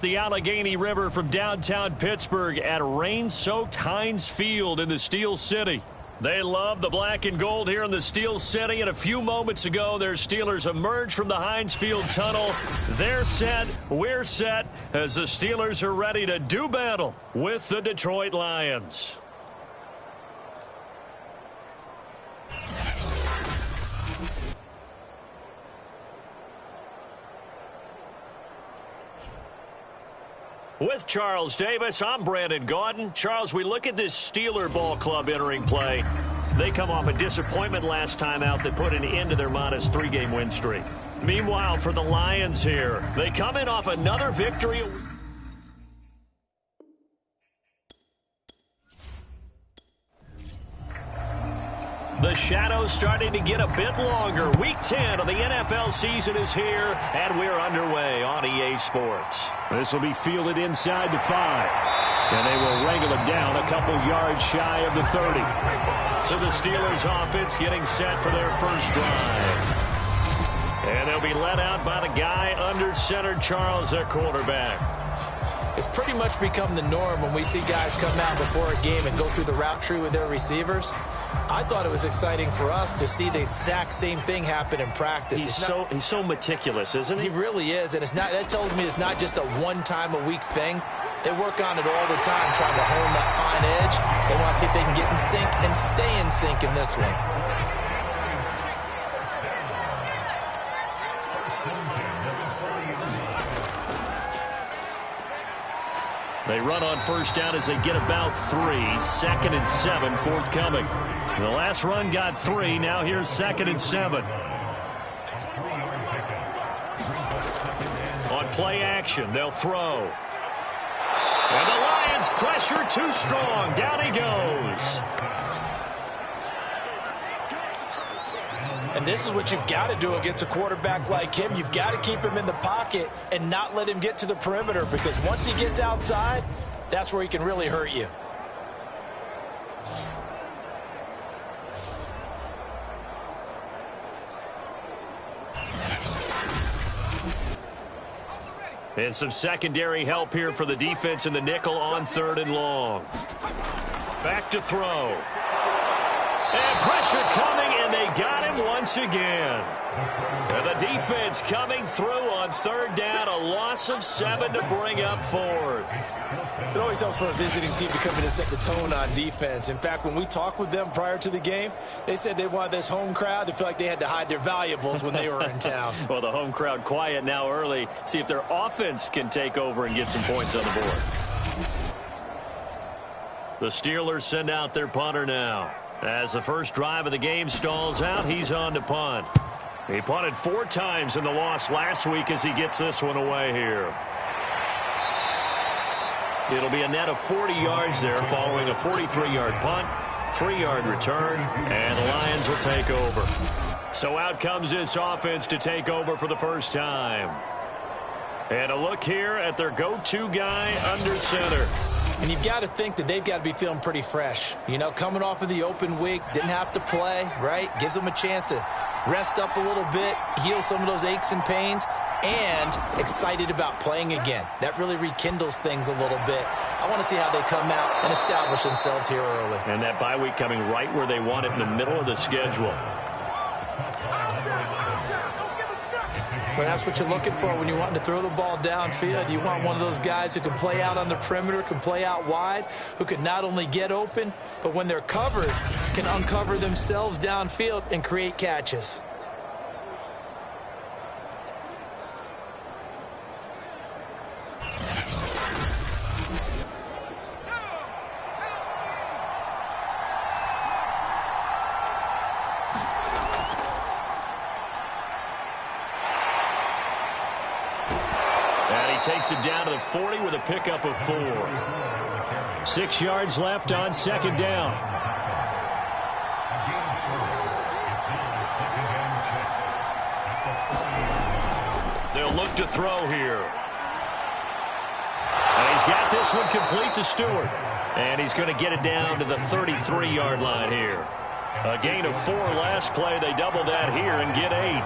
The Allegheny River from downtown Pittsburgh at rain-soaked Heinz Field in the Steel City. They love the black and gold here in the Steel City, and a few moments ago, their Steelers emerged from the Heinz Field tunnel. They're set, we're set, as the Steelers are ready to do battle with the Detroit Lions. With Charles Davis, I'm Brandon Gaudin. Charles, we look at this Steeler ball club entering play. They come off a disappointment last time out that put an end to their modest 3-game win streak. Meanwhile, for the Lions here, they come in off another victory. The shadow's starting to get a bit longer. Week 10 of the NFL season is here, and we're underway on EA Sports. This will be fielded inside the 5. And they will wrangle it down a couple yards shy of the 30. So the Steelers offense getting set for their first drive. And they'll be let out by the guy under center, Charles, their quarterback. It's pretty much become the norm when we see guys come out before a game and go through the route tree with their receivers. I thought it was exciting for us to see the exact same thing happen in practice. He's so meticulous, isn't he? He really is, and that tells me it's not just a one-time-a-week thing. They work on it all the time, trying to hone that fine edge. They want to see if they can get in sync and stay in sync in this one. They run on first down as they get about 3. 2nd and 7 forthcoming. The last run got 3. Now here's 2nd and 7. On play action, they'll throw. And the Lions pressure too strong. Down he goes. And this is what you've got to do against a quarterback like him. You've got to keep him in the pocket and not let him get to the perimeter, because once he gets outside, that's where he can really hurt you. And some secondary help here for the defense in the nickel on 3rd and long. Back to throw. And pressure coming, and they got him once again. And the defense coming through on 3rd down, a loss of 7 to bring up 4th. It always helps for a visiting team to come in and set the tone on defense. In fact, when we talked with them prior to the game, they said they wanted this home crowd to feel like they had to hide their valuables when they were in town. Well, the home crowd quiet now early. See if their offense can take over and get some points on the board. The Steelers send out their punter now. As the first drive of the game stalls out, he's on to punt. He punted 4 times in the loss last week as he gets this one away here. It'll be a net of 40 yards there following a 43-yard punt, 3-yard return, and the Lions will take over. So out comes this offense to take over for the first time. And a look here at their go-to guy under center. And you've got to think that they've got to be feeling pretty fresh. You know, coming off of the open week, didn't have to play, right? Gives them a chance to rest up a little bit, heal some of those aches and pains, and excited about playing again. That really rekindles things a little bit. I want to see how they come out and establish themselves here early. And that bye week coming right where they want it, in the middle of the schedule. Well, that's what you're looking for when you're wanting to throw the ball downfield. You want one of those guys who can play out on the perimeter, can play out wide, who can not only get open, but when they're covered, can uncover themselves downfield and create catches. Takes it down to the 40 with a pickup of 4. 6 yards left on 2nd down. They'll look to throw here. And he's got this one complete to Stewart. And he's going to get it down to the 33-yard line here. A gain of 4 last play. They double that here and get 8.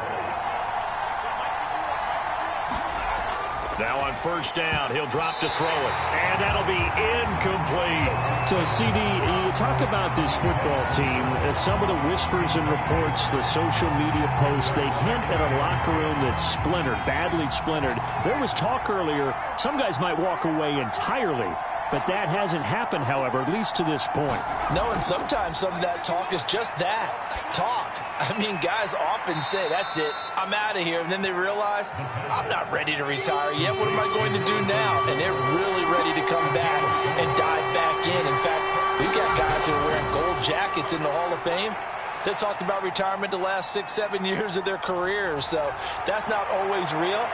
Now on first down, he'll drop to throw it. And that'll be incomplete. So, CD, you talk about this football team. Some of the whispers and reports, the social media posts, they hint at a locker room that's splintered, badly splintered. There was talk earlier, some guys might walk away entirely. But that hasn't happened, however, at least to this point. No, and sometimes some of that talk is just that, talk. I mean, guys often say, that's it, I'm out of here. And then they realize, I'm not ready to retire yet. What am I going to do now? And they're really ready to come back and dive back in. In fact, we've got guys who are wearing gold jackets in the Hall of Fame that talked about retirement the last 6-7 years of their careers. So that's not always real.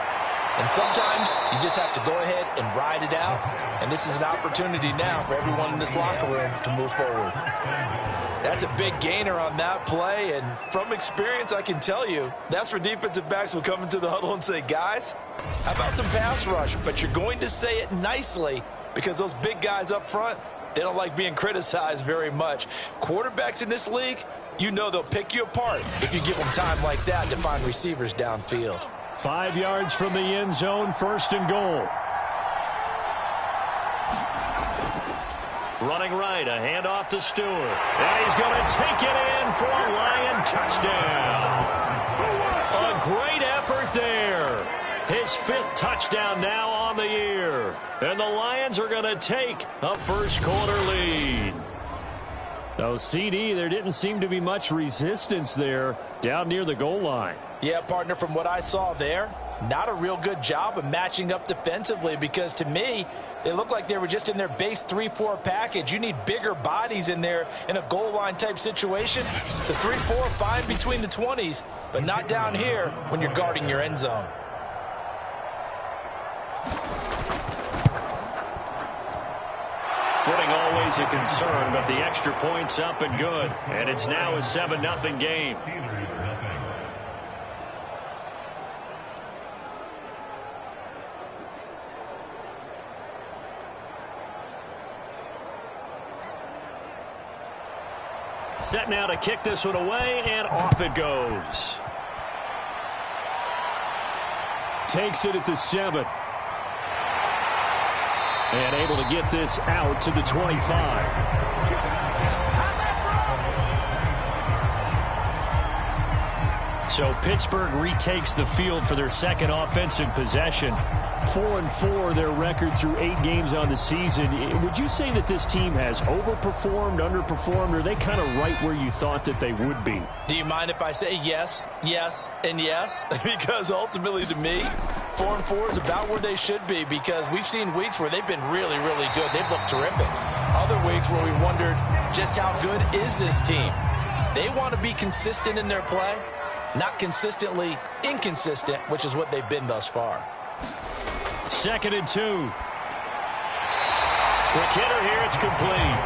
And sometimes you just have to go ahead and ride it out. And this is an opportunity now for everyone in this locker room to move forward. That's a big gainer on that play. And from experience, I can tell you, that's where defensive backs will come into the huddle and say, guys, how about some pass rush? But you're going to say it nicely because those big guys up front, they don't like being criticized very much. Quarterbacks in this league, you know they'll pick you apart if you give them time like that to find receivers downfield. 5 yards from the end zone, first and goal. Running right, a handoff to Stewart. And he's going to take it in for a Lion touchdown. A great effort there. His 5th touchdown now on the year. And the Lions are going to take a first-quarter lead. So, CD, there didn't seem to be much resistance there down near the goal line. Yeah, partner, from what I saw there, not a real good job of matching up defensively because to me, they look like they were just in their base 3-4 package. You need bigger bodies in there in a goal line type situation. The 3-4 fine between the 20s, but not down here when you're guarding your end zone. Footing always a concern, but the extra point's up and good. And it's now a 7-0 game. Set now to kick this one away, and off it goes. Takes it at the 7. And able to get this out to the 25. So Pittsburgh retakes the field for their second offensive possession. 4-4 their record through 8 games on the season. Would you say that this team has overperformed, underperformed, or are they kind of right where you thought that they would be? Do you mind if I say yes, yes, and yes? Because ultimately to me, 4-4 is about where they should be because we've seen weeks where they've been really, really good. They've looked terrific. Other weeks where we wondered just how good is this team. They want to be consistent in their play, not consistently inconsistent, which is what they've been thus far. 2nd and 2. Quick hitter here, it's complete.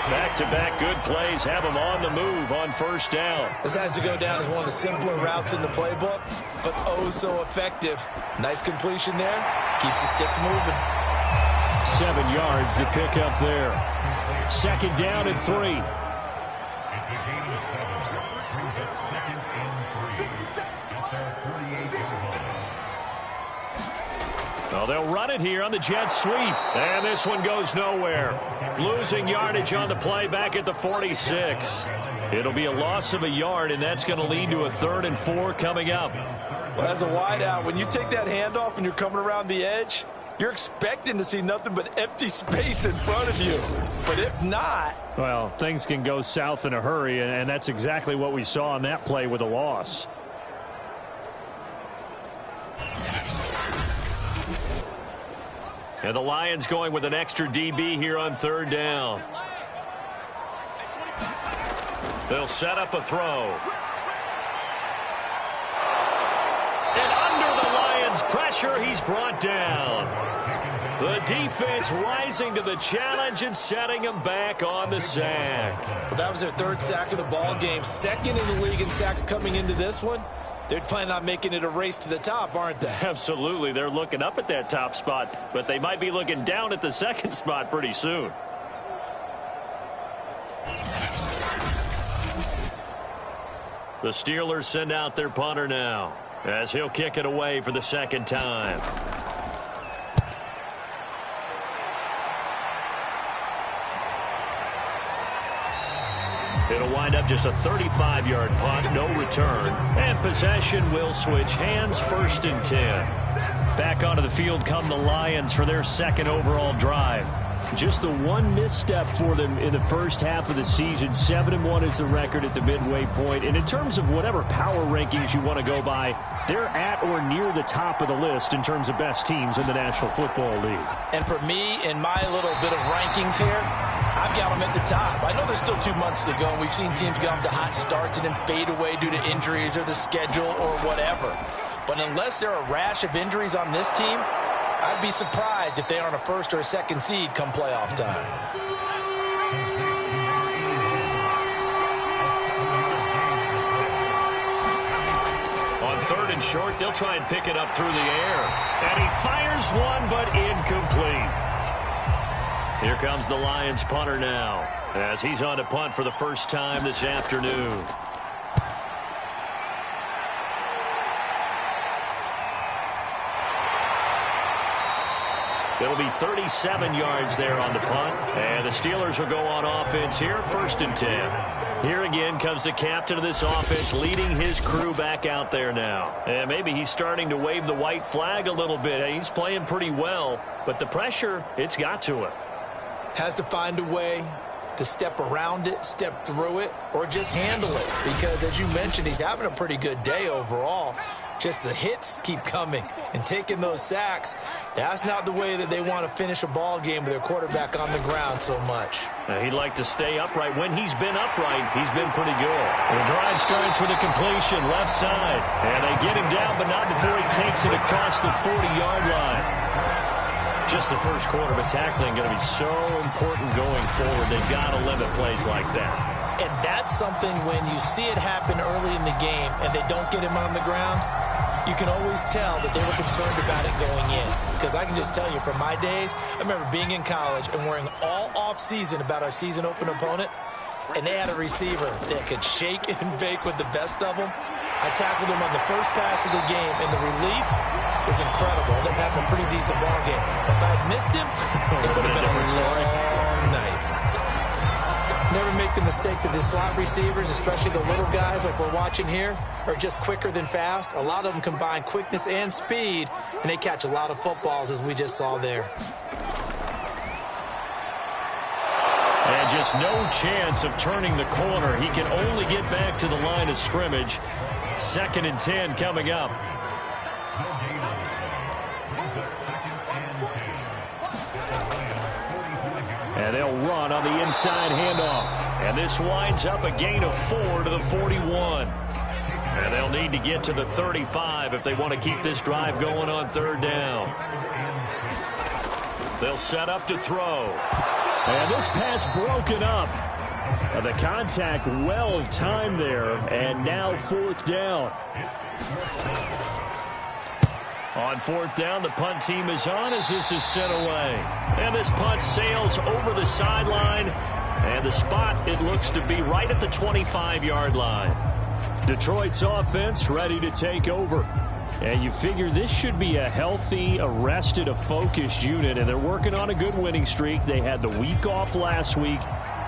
Back-to-back good plays have them on the move on first down. This has to go down as one of the simpler routes in the playbook, but oh so effective. Nice completion there. Keeps the sticks moving. 7 yards the pickup there. 2nd down and 3. Well, they'll run it here on the jet sweep. And this one goes nowhere. Losing yardage on the play back at the 46. It'll be a loss of a yard, and that's going to lead to a 3rd and 4 coming up. Well, as a wideout, when you take that handoff and you're coming around the edge, you're expecting to see nothing but empty space in front of you. But if not... Well, things can go south in a hurry, and that's exactly what we saw on that play with a loss. And the Lions going with an extra DB here on 3rd down. They'll set up a throw. And under the Lions' pressure, he's brought down. The defense rising to the challenge and setting him back on the sack. Well, that was their 3rd sack of the ball game. 2nd in the league in sacks coming into this one. They're planning on making it a race to the top, aren't they? Absolutely. They're looking up at that top spot, but they might be looking down at the 2nd spot pretty soon. The Steelers send out their punter now. as he'll kick it away for the second time. It'll wind up just a 35-yard punt, no return. And possession will switch hands, 1st and 10. Back onto the field come the Lions for their second overall drive. Just the one misstep for them in the first half of the season. 7-1 is the record at the midway point. And in terms of whatever power rankings you want to go by, they're at or near the top of the list in terms of best teams in the National Football League. And for me, in my little bit of rankings here, I've got them at the top. I know there's still 2 months to go, and we've seen teams get off to hot starts and then fade away due to injuries or the schedule or whatever. But unless there are a rash of injuries on this team, I'd be surprised if they aren't a 1st or a 2nd seed come playoff time. On 3rd and short, they'll try and pick it up through the air. And he fires one, but incomplete. Here comes the Lions punter now, as he's on to punt for the first time this afternoon. It'll be 37 yards there on the punt. And the Steelers will go on offense here, 1st and 10. Here again comes the captain of this offense leading his crew back out there now. And maybe he's starting to wave the white flag a little bit. He's playing pretty well, but the pressure, it's got to him. Has to find a way to step around it, step through it, or just handle it. Because, as you mentioned, he's having a pretty good day overall. Just the hits keep coming and taking those sacks. That's not the way that they want to finish a ball game with their quarterback on the ground so much. He'd like to stay upright. When he's been upright, he's been pretty good. The drive starts with a completion, left side. And they get him down, but not before he takes it across the 40-yard line. Just the first quarter, but tackling going to be so important going forward. They've got to limit plays like that. And that's something when you see it happen early in the game and they don't get him on the ground, you can always tell that they were concerned about it going in. Because I can just tell you from my days, I remember being in college and worrying all off-season about our season open opponent, and they had a receiver that could shake and bake with the best of them. I tackled him on the first pass of the game, and the relief was incredible. I ended up having a pretty decent ball game. But if I had missed him, it would have been a long night. Never make the mistake that the slot receivers, especially the little guys like we're watching here, are just quicker than fast. A lot of them combine quickness and speed, and they catch a lot of footballs, as we just saw there. And just no chance of turning the corner. He can only get back to the line of scrimmage. 2nd and 10 coming up. And they'll run on the inside handoff. And this winds up a gain of 4 to the 41. And they'll need to get to the 35 if they want to keep this drive going on 3rd down. They'll set up to throw. And this pass broken up. The contact well timed there. And now 4th down. On 4th down, the punt team is on as this is sent away. And this punt sails over the sideline. And the spot, it looks to be right at the 25-yard line. Detroit's offense ready to take over. And you figure this should be a healthy, a focused unit. And they're working on a good winning streak. They had the week off last week.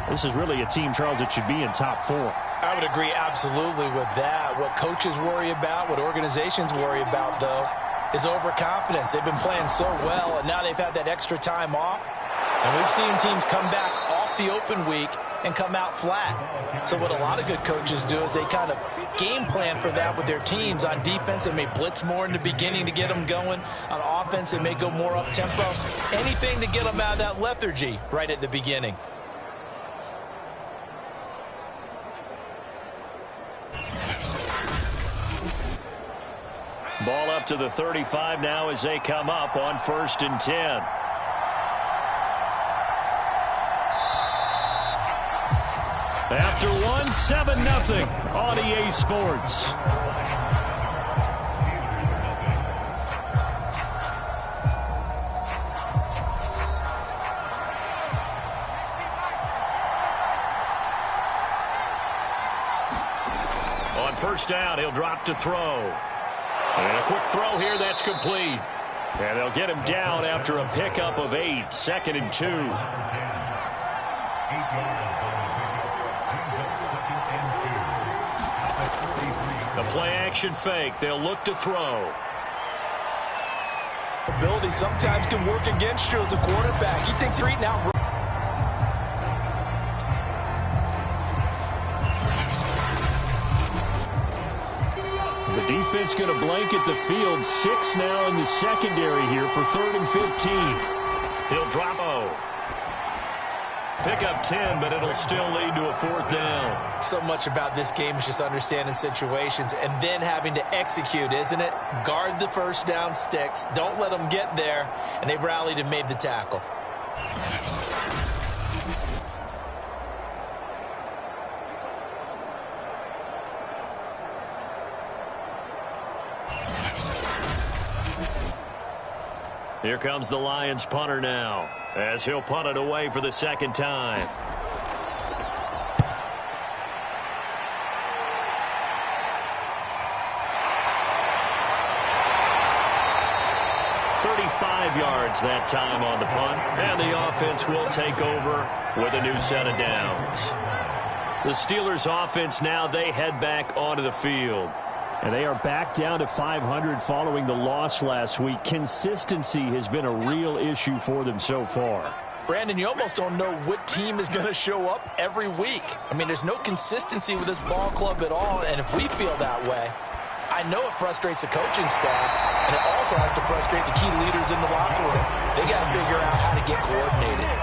This is really a team, Charles, that should be in top 4. I would agree absolutely with that. What coaches worry about, what organizations worry about, though, is overconfidence. They've been playing so well, and now they've had that extra time off. And we've seen teams come back off the open week and come out flat. So what a lot of good coaches do is they kind of game plan for that with their teams. On defense, they may blitz more in the beginning to get them going. On offense, they may go more up-tempo. Anything to get them out of that lethargy right at the beginning. Ball up to the 35 now as they come up on 1st and 10. After 7-0 on EA Sports. On 1st down, he'll drop to throw. And a quick throw here, that's complete. And they'll get him down after a pickup of 8, 2nd and 2. The play-action fake. They'll look to throw. Ability sometimes can work against you as a quarterback. He thinks he's reading out. The defense going to blanket the field. 6 now in the secondary here for 3rd and 15. He'll drop. Pick up 10, but it'll still lead to a 4th down. So much about this game is just understanding situations and then having to execute, isn't it? Guard the first down sticks. Don't let them get there. And they've rallied and made the tackle. Here comes the Lions punter now, as he'll punt it away for the 2nd time. Yards that time on the punt, and the offense will take over with a new set of downs. The Steelers offense now, they head back onto the field. And they are back down to 500 following the loss last week. Consistency has been a real issue for them so far. Brandon, you almost don't know what team is going to show up every week. I mean, there's no consistency with this ball club at all, and if we feel that way, I know it frustrates the coaching staff, and it also has to frustrate the key leaders in the locker room. They got to figure out how to get coordinated.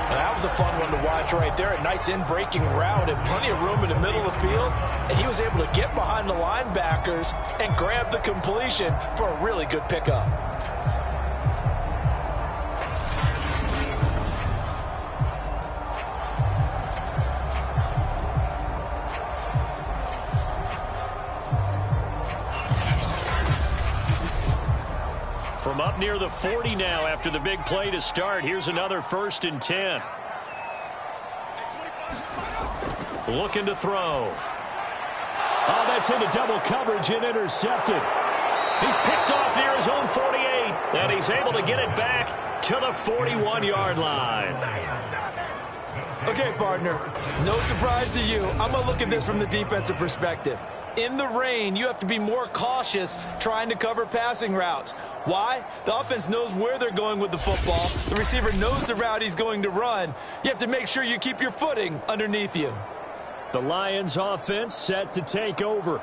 Now, that was a fun one to watch right there. A nice in-breaking route and plenty of room in the middle of the field, and he was able to get behind the linebackers and grab the completion for a really good pickup. From up near the 40 now after the big play to start. Here's another 1st and 10. Looking to throw. Oh, that's into double coverage and intercepted. He's picked off near his own 48, and he's able to get it back to the 41-yard line. Okay, partner, no surprise to you. I'm going to look at this from the defensive perspective. In the rain, you have to be more cautious trying to cover passing routes. Why? The offense knows where they're going with the football. The receiver knows the route he's going to run. You have to make sure you keep your footing underneath you. The Lions offense set to take over.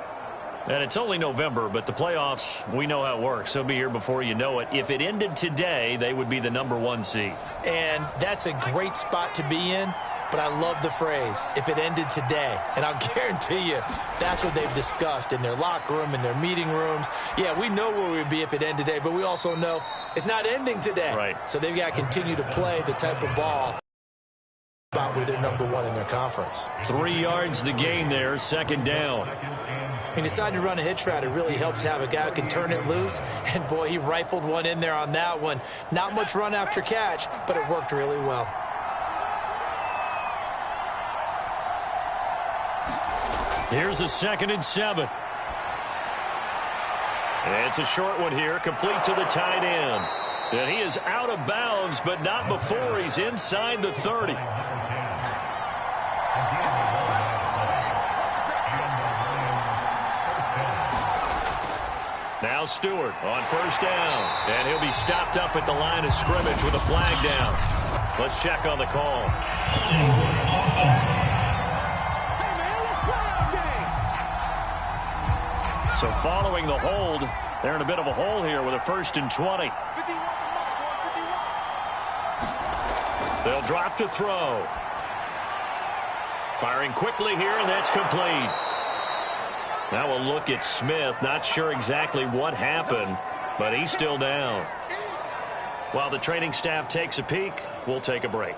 And it's only November, but the playoffs, we know how it works. They'll be here before you know it. If it ended today, they would be the #1 seed. And that's a great spot to be in. But I love the phrase, if it ended today. And I'll guarantee you, that's what they've discussed in their locker room, in their meeting rooms. Yeah, we know where we'd be if it ended today, but we also know it's not ending today. Right. So they've got to continue to play the type of ball about where they're #1 in their conference. 3 yards the gain there, 2nd down. He decided to run a hitch route. It really helps to have a guy who can turn it loose. And, boy, he rifled one in there on that one. Not much run after catch, but it worked really well. Here's a 2nd and 7. It's a short one here, complete to the tight end. And he is out of bounds, but not before he's inside the 30. Now Stewart on 1st down. And he'll be stopped up at the line of scrimmage with a flag down. Let's check on the call. So following the hold, they're in a bit of a hole here with a 1st and 20. They'll drop to throw. Firing quickly here, and that's complete. Now a look at Smith. Not sure exactly what happened, but he's still down. While the training staff takes a peek, we'll take a break.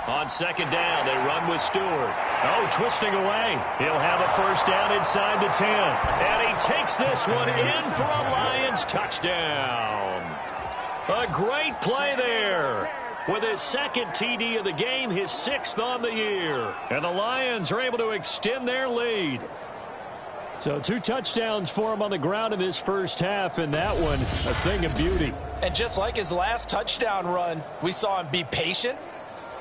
On 2nd down, they run with Stewart. Oh, twisting away. He'll have a first down inside the 10. And he takes this one in for a Lions touchdown. A great play there. With his second TD of the game, his 6th on the year. And the Lions are able to extend their lead. So 2 touchdowns for him on the ground in this first half, and that one a thing of beauty. And just like his last touchdown run, we saw him be patient.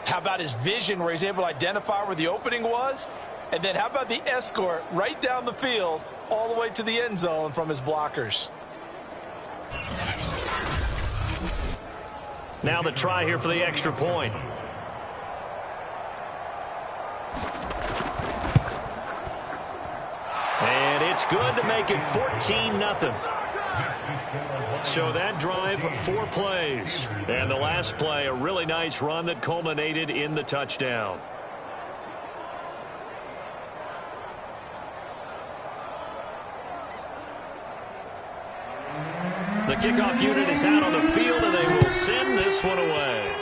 How about his vision where he's able to identify where the opening was? And then how about the escort right down the field all the way to the end zone from his blockers? Now the try here for the extra point. And it's good to make it 14-0. So that drive, 4 plays. And the last play, a really nice run that culminated in the touchdown. The kickoff unit is out on the field, and they will send this one away.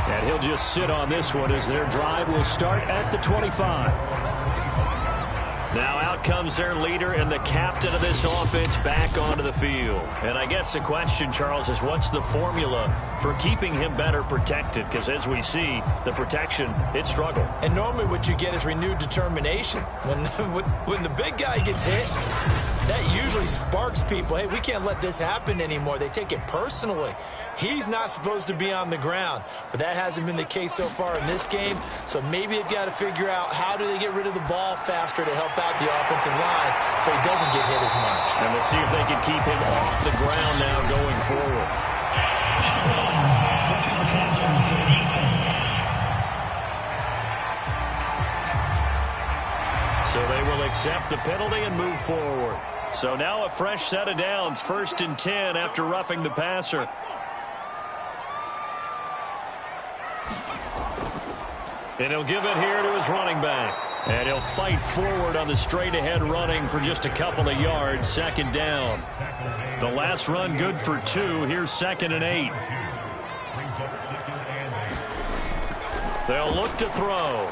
And he'll just sit on this one as their drive will start at the 25. Now out comes their leader and the captain of this offense back onto the field. And I guess the question, Charles, is what's the formula for keeping him better protected? Because as we see, the protection, it struggled. And normally what you get is renewed determination. When the big guy gets hit, that usually sparks people. Hey, we can't let this happen anymore. They take it personally. He's not supposed to be on the ground, but that hasn't been the case so far in this game. So maybe they've got to figure out how do they get rid of the ball faster to help out the offensive line so he doesn't get hit as much. And we'll see if they can keep him off the ground now going forward. So they will accept the penalty and move forward. So now a fresh set of downs, 1st and 10 after roughing the passer. And he'll give it here to his running back. And he'll fight forward on the straight-ahead running for just a couple of yards, 2nd down. The last run good for 2. Here's 2nd and 8. They'll look to throw.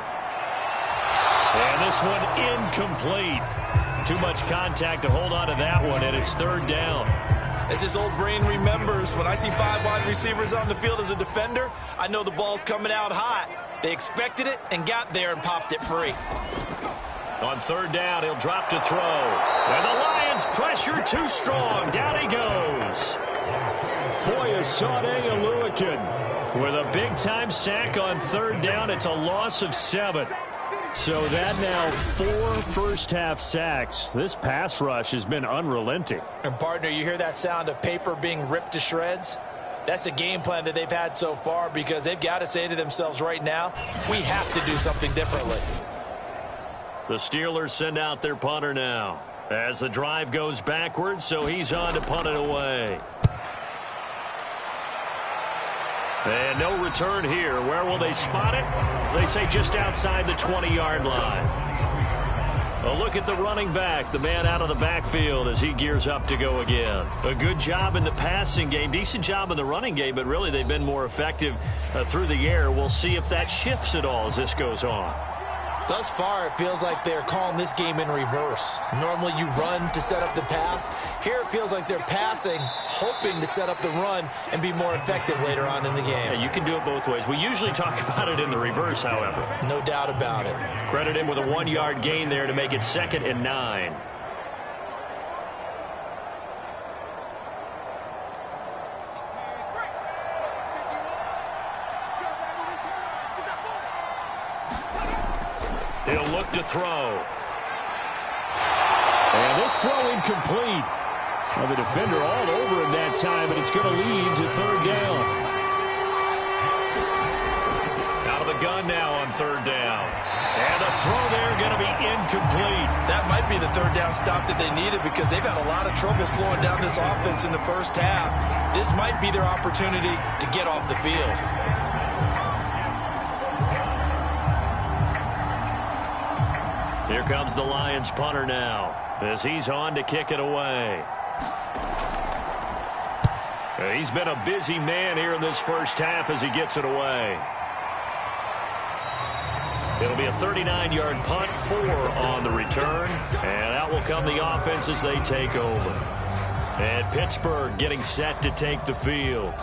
And this one incomplete. Too much contact to hold on to that one, and it's 3rd down. As his old brain remembers, when I see 5 wide receivers on the field as a defender, I know the ball's coming out hot. They expected it and got there and popped it free. On 3rd down, he'll drop to throw. And the Lions pressure too strong. Down he goes. Foyesade Aluakin with a big-time sack on 3rd down. It's a loss of 7. So that now 4 first-half sacks. This pass rush has been unrelenting. And, partner, you hear that sound of paper being ripped to shreds? That's the game plan that they've had so far because they've got to say to themselves right now, we have to do something differently. The Steelers send out their punter now as the drive goes backwards, so he's on to punt it away. And no return here. Where will they spot it? They say just outside the 20-yard line. A look at the running back, the man out of the backfield as he gears up to go again. A good job in the passing game, decent job in the running game, but really they've been more effective through the air. We'll see if that shifts at all as this goes on. Thus far, it feels like they're calling this game in reverse. Normally you run to set up the pass. Here it feels like they're passing, hoping to set up the run and be more effective later on in the game. Yeah, you can do it both ways. We usually talk about it in the reverse, however. No doubt about it. Credit him with a 1-yard gain there to make it 2nd and 9. He'll look to throw. And this throw incomplete. Well, the defender all over him that time, but it's going to lead to 3rd down. Out of the gun now on 3rd down. And the throw there going to be incomplete. That might be the 3rd down stop that they needed because they've had a lot of trouble slowing down this offense in the first half. This might be their opportunity to get off the field. Here comes the Lions punter now as he's on to kick it away. He's been a busy man here in this first half as he gets it away. It'll be a 39-yard punt, 4 on the return, and out will come the offense as they take over. And Pittsburgh getting set to take the field.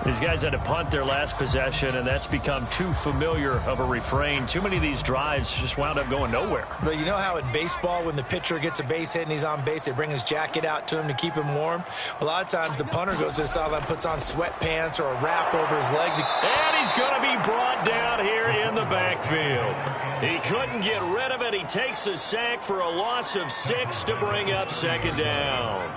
These guys had to punt their last possession, and that's become too familiar of a refrain. Too many of these drives just wound up going nowhere. But you know how in baseball, when the pitcher gets a base hit and he's on base, they bring his jacket out to him to keep him warm? A lot of times the punter goes to the sideline, puts on sweatpants or a wrap over his leg. And he's going to be brought down here in the backfield. He couldn't get rid of it. He takes a sack for a loss of 6 to bring up second down.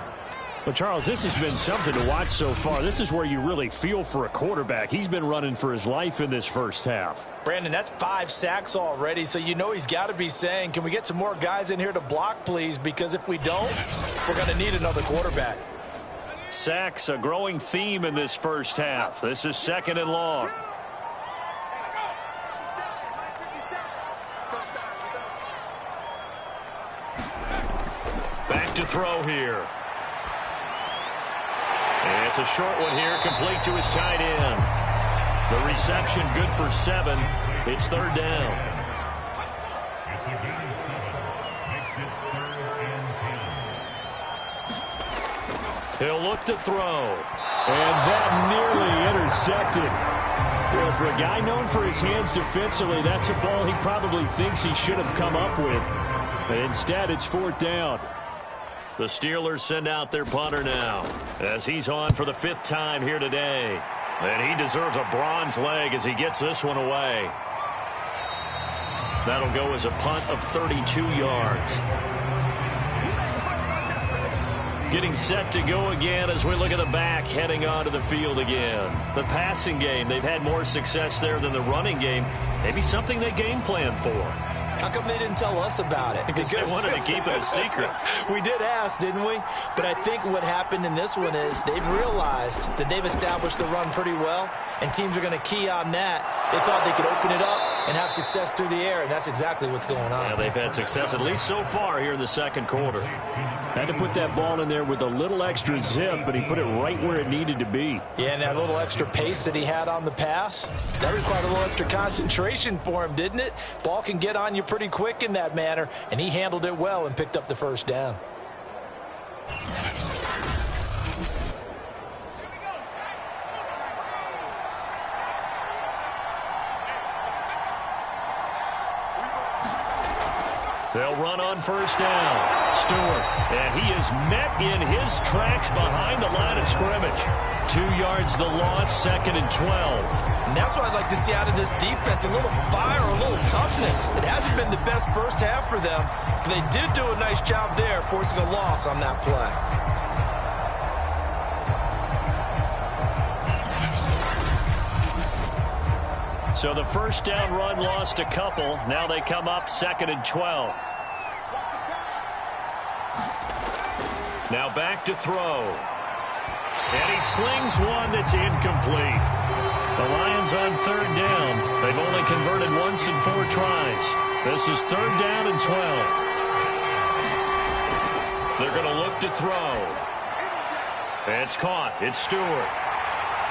Well, Charles, this has been something to watch so far. This is where you really feel for a quarterback. He's been running for his life in this first half. Brandon, that's 5 sacks already, so you know he's got to be saying, can we get some more guys in here to block, please? Because if we don't, we're going to need another quarterback. Sacks, a growing theme in this first half. This is 2nd and long. Back to throw here. And it's a short one here, complete to his tight end. The reception good for 7. It's 3rd down. He'll look to throw. And that nearly intercepted. Well, for a guy known for his hands defensively, that's a ball he probably thinks he should have come up with. But instead, it's 4th down. The Steelers send out their punter now as he's on for the 5th time here today. And he deserves a bronze leg as he gets this one away. That'll go as a punt of 32 yards. Getting set to go again as we look at the back heading onto the field again. The passing game, they've had more success there than the running game. Maybe something they game plan for. How come they didn't tell us about it? Because they wanted to keep it a secret. We did ask, didn't we? But I think what happened in this one is they've realized that they've established the run pretty well, and teams are going to key on that. They thought they could open it up and have success through the air, and that's exactly what's going on. Yeah, they've had success at least so far here in the 2nd quarter. Had to put that ball in there with a little extra zip, but he put it right where it needed to be. Yeah, and that little extra pace that he had on the pass, that required a little extra concentration for him, didn't it? Ball can get on you pretty quick in that manner, and he handled it well and picked up the 1st down. They'll run on 1st down. Stewart, and he is met in his tracks behind the line of scrimmage. 2 yards the loss, 2nd and 12. And that's what I'd like to see out of this defense, a little fire, a little toughness. It hasn't been the best first half for them, but they did do a nice job there, forcing a loss on that play. So the 1st down run lost a couple. Now they come up 2nd and 12. Now back to throw. And he slings one that's incomplete. The Lions on 3rd down. They've only converted once in 4 tries. This is 3rd down and 12. They're going to look to throw. It's caught. It's Stewart.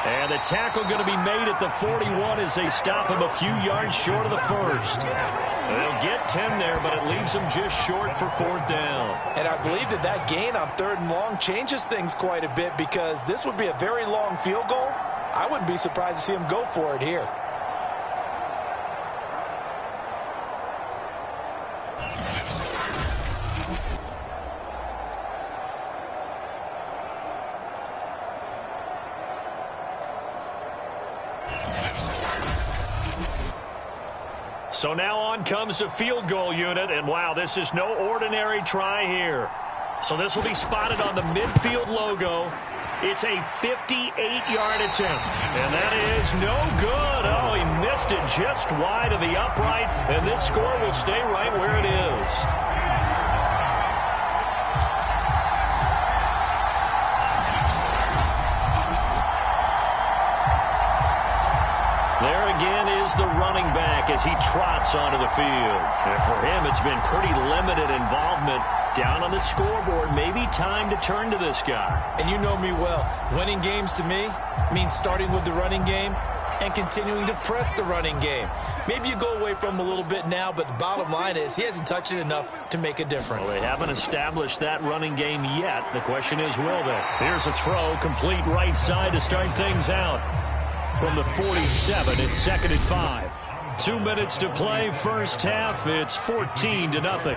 And the tackle going to be made at the 41 as they stop him a few yards short of the 1st. They'll get 10 there, but it leaves them just short for 4th down. And I believe that gain on 3rd and long changes things quite a bit, because this would be a very long field goal. I wouldn't be surprised to see him go for it here. So now on comes the field goal unit, and wow, this is no ordinary try here. So this will be spotted on the midfield logo. It's a 58-yard attempt, and that is no good. Oh, he missed it just wide of the upright, and this score will stay right where it is. There again is the running back as he trots onto the field. And for him, it's been pretty limited involvement down on the scoreboard. Maybe time to turn to this guy. And you know me well. Winning games to me means starting with the running game and continuing to press the running game. Maybe you go away from him a little bit now, but the bottom line is he hasn't touched it enough to make a difference. Well, they haven't established that running game yet. The question is, will they? Here's a throw, complete right side to start things out. From the 47, it's 2nd and 5. 2 minutes to play, first half. It's 14-0.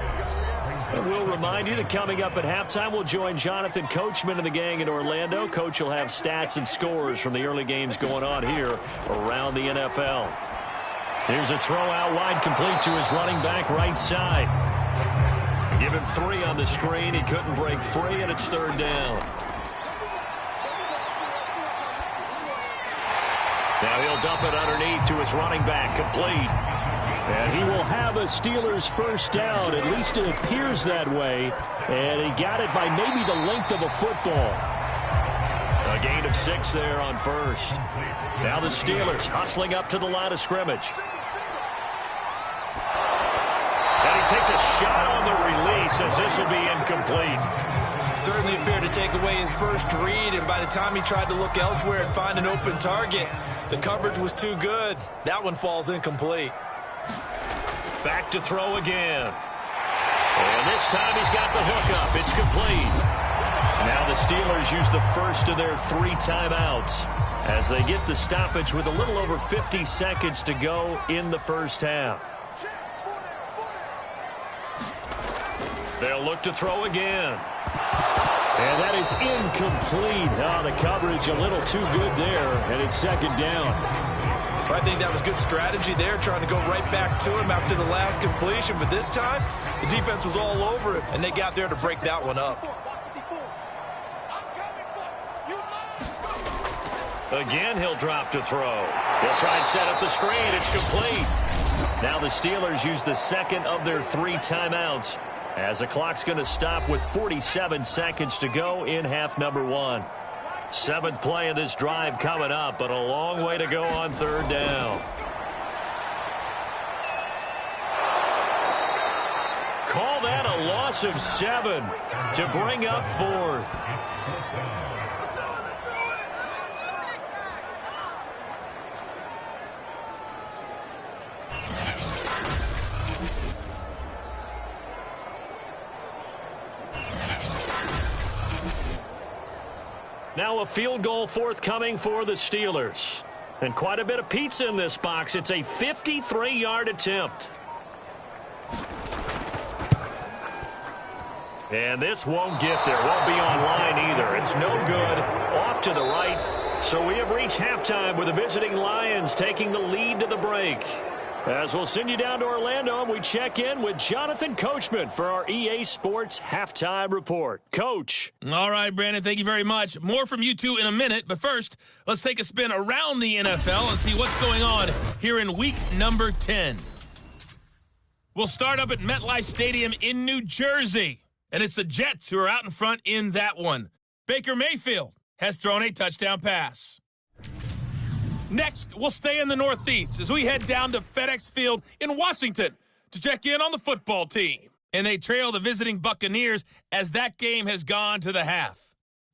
And we'll remind you that coming up at halftime, we'll join Jonathan Coachman and the gang in Orlando. Coach will have stats and scores from the early games going on here around the NFL. Here's a throw out wide, complete to his running back right side. Give him 3 on the screen. He couldn't break free, and it's 3rd down. Now he'll dump it underneath to his running back, complete. And he will have a Steelers first down. At least it appears that way. And he got it by maybe the length of a football. A gain of 6 there on first. Now the Steelers hustling up to the line of scrimmage. And he takes a shot on the release as this will be incomplete. Certainly appeared to take away his first read, and by the time he tried to look elsewhere and find an open target, the coverage was too good. That one falls incomplete. Back to throw again. And this time he's got the hook up. It's complete. Now the Steelers use the first of their 3 timeouts as they get the stoppage with a little over 50 seconds to go in the first half. They'll look to throw again. And that is incomplete. Oh, the coverage a little too good there, and it's 2nd down. I think that was good strategy there, trying to go right back to him after the last completion. But this time, the defense was all over him, and they got there to break that one up. Again, he'll drop to throw. He'll try and set up the screen. It's complete. Now the Steelers use the second of their 3 timeouts, as the clock's going to stop with 47 seconds to go in half number 1. 7th play of this drive coming up, but a long way to go on 3rd down. Call that a loss of 7 to bring up 4th. Now a field goal forthcoming for the Steelers. And quite a bit of pizza in this box. It's a 53-yard attempt. And this won't get there. Won't be online either. It's no good. Off to the right. So we have reached halftime with the visiting Lions taking the lead to the break. As we'll send you down to Orlando, and we check in with Jonathan Coachman for our EA Sports Halftime Report. Coach. All right, Brandon, thank you very much. More from you two in a minute, but first, let's take a spin around the NFL and see what's going on here in week number 10. We'll start up at MetLife Stadium in New Jersey, and it's the Jets who are out in front in that one. Baker Mayfield has thrown a touchdown pass. Next, we'll stay in the Northeast as we head down to FedEx Field in Washington to check in on the football team. And they trail the visiting Buccaneers as that game has gone to the half.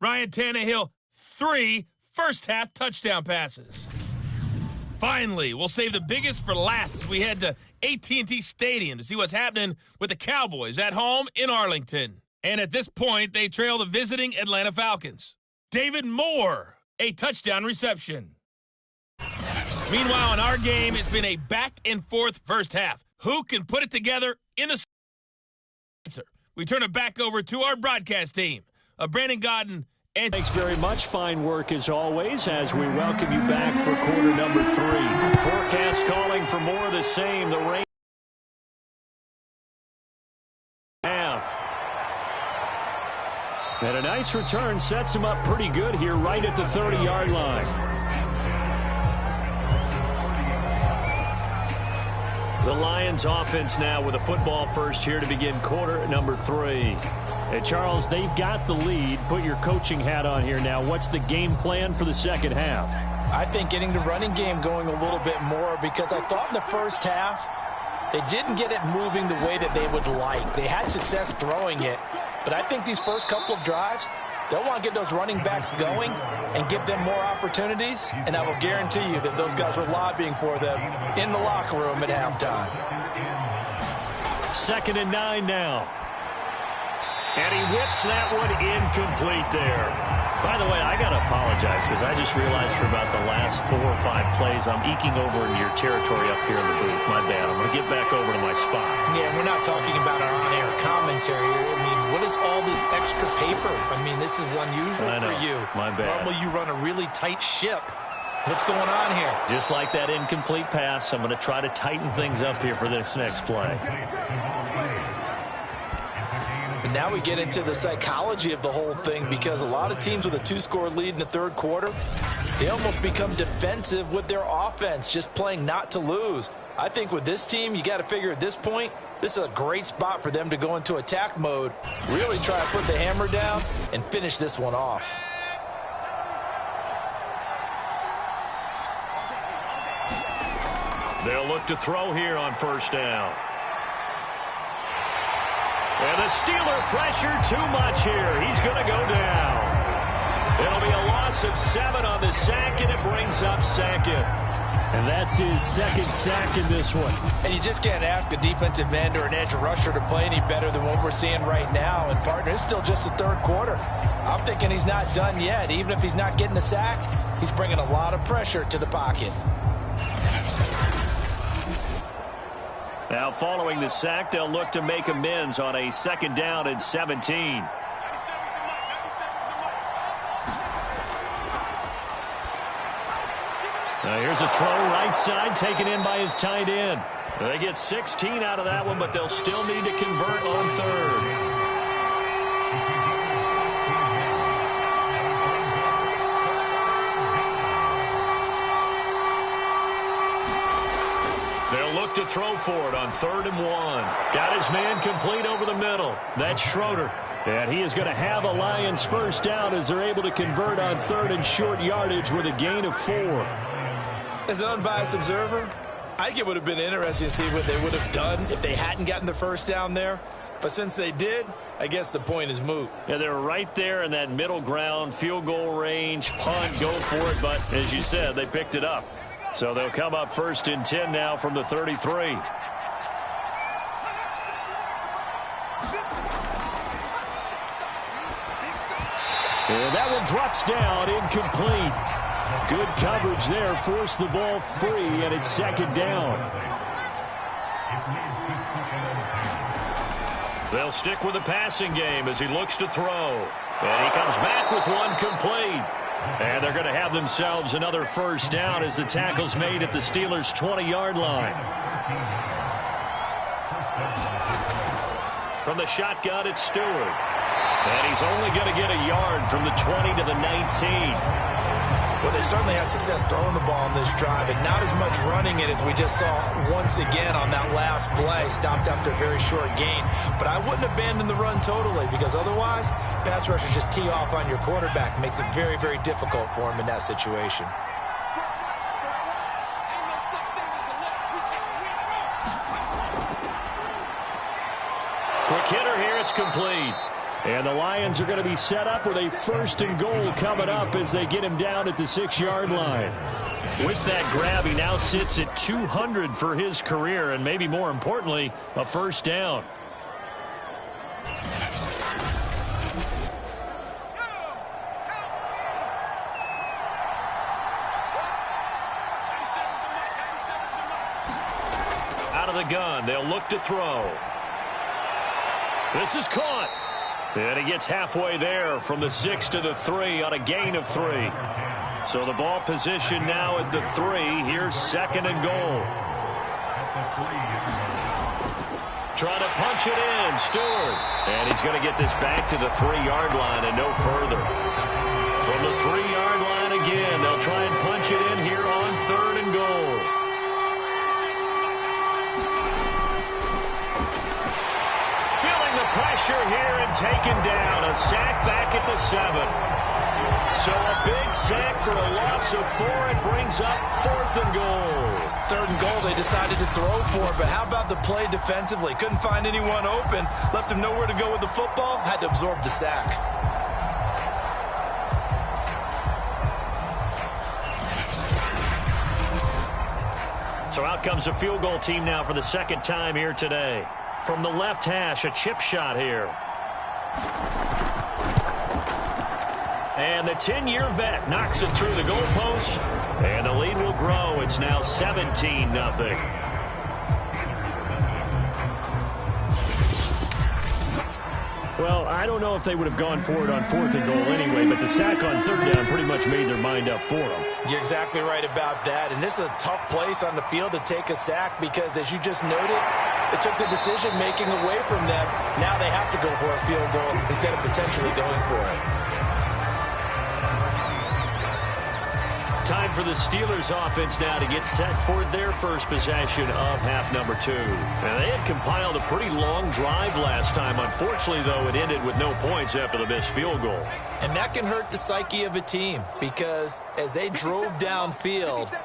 Ryan Tannehill, 3 first-half touchdown passes. Finally, we'll save the biggest for last as we head to AT&T Stadium to see what's happening with the Cowboys at home in Arlington. And at this point, they trail the visiting Atlanta Falcons. David Moore, a touchdown reception. Meanwhile, in our game, it's been a back-and-forth first half. Who can put it together in the answer? We turn it back over to our broadcast team. Brandon Godden and... Thanks very much. Fine work as always as we welcome you back for quarter number 3. Forecast calling for more of the same. The rain half. And a nice return sets him up pretty good here right at the 30-yard line. The Lions offense now with a football first here to begin quarter number 3. And Charles, they've got the lead. Put your coaching hat on here now. What's the game plan for the second half? I think getting the running game going a little bit more, because I thought in the first half they didn't get it moving the way that they would like. They had success throwing it, but I think these first couple of drives, They'll want to get those running backs going and give them more opportunities, and I will guarantee you that those guys were lobbying for them in the locker room at halftime. 2nd and 9 now. And he whips that one incomplete there. By the way, I got to apologize because I just realized for about the last 4 or 5 plays, I'm eking over into your territory up here in the booth. My bad. I'm going to get back over to my spot. Yeah, we're not talking about our on-air commentary. I mean, what is all this extra paper? I mean, this is unusual for you. My bad. Normally you run a really tight ship. What's going on here? Just like that incomplete pass, I'm going to try to tighten things up here for this next play. And now we get into the psychology of the whole thing, because a lot of teams with a 2-score lead in the third quarter, they almost become defensive with their offense, just playing not to lose. I think with this team, you got to figure at this point, this is a great spot for them to go into attack mode, really try to put the hammer down and finish this one off. They'll look to throw here on 1st down. And the Steeler pressure too much here. He's going to go down. It'll be a loss of 7 on the sack, and it brings up 2nd. And that's his 2nd sack in this one. And you just can't ask a defensive end or an edge rusher to play any better than what we're seeing right now. And, partner, it's still just the third quarter. I'm thinking he's not done yet. Even if he's not getting a sack, he's bringing a lot of pressure to the pocket. Now, following the sack, they'll look to make amends on a 2nd down and 17. Now here's a throw right side taken in by his tight end. They get 16 out of that one, but they'll still need to convert on 3rd. They'll look to throw for it on 3rd and 1. Got his man complete over the middle. That's Schroeder. And he is going to have a Lions 1st down as they're able to convert on 3rd and short yardage with a gain of 4. As an unbiased observer, I think it would have been interesting to see what they would have done if they hadn't gotten the 1st down there. But since they did, I guess the point is moot. Yeah, they're right there in that middle ground, field goal range, punt, go for it. But as you said, they picked it up. So they'll come up 1st and 10 now from the 33. And that one drops down, incomplete. Good coverage there, forced the ball free, and it's 2nd down. They'll stick with the passing game as he looks to throw. And he comes back with one complete. And they're going to have themselves another 1st down as the tackle's made at the Steelers' 20-yard line. From the shotgun, it's Stewart. And he's only going to get a yard from the 20 to the 19. Well, they certainly had success throwing the ball on this drive, and not as much running it as we just saw once again on that last play, stopped after a very short gain. But I wouldn't abandon the run totally, because otherwise, pass rushers just tee off on your quarterback. Makes it very, very difficult for him in that situation. Quick hitter here, it's complete. And the Lions are going to be set up with a 1st and goal coming up as they get him down at the 6-yard line. With that grab, he now sits at 200 for his career, and maybe more importantly, a 1st down. Out of the gun, they'll look to throw. This is caught. And he gets halfway there from the 6 to the 3 on a gain of 3. So the ball position now at the 3. Here's 2nd and goal. Trying to punch it in, Stewart. And he's going to get this back to the 3-yard line and no further. From the 3-yard line again, they'll try and punch it in here on 3rd and goal. Pressure here and taken down. A sack back at the 7. So a big sack for a loss of 4. It brings up 4th and goal. 3rd and goal, they decided to throw for it, but how about the play defensively? Couldn't find anyone open, left him nowhere to go with the football, had to absorb the sack. So out comes a field goal team now for the second time here today. From the left hash, a chip shot here. And the 10-year vet knocks it through the goalpost. And the lead will grow. It's now 17-0. Well, I don't know if they would have gone for it on 4th and goal anyway, but the sack on 3rd down pretty much made their mind up for them. You're exactly right about that. And this is a tough place on the field to take a sack because, as you just noted, it took the decision-making away from them. Now they have to go for a field goal instead of potentially going for it. Time for the Steelers offense now to get set for their first possession of half number 2. And they had compiled a pretty long drive last time. Unfortunately, though, it ended with no points after the missed field goal. And that can hurt the psyche of a team because as they drove downfield,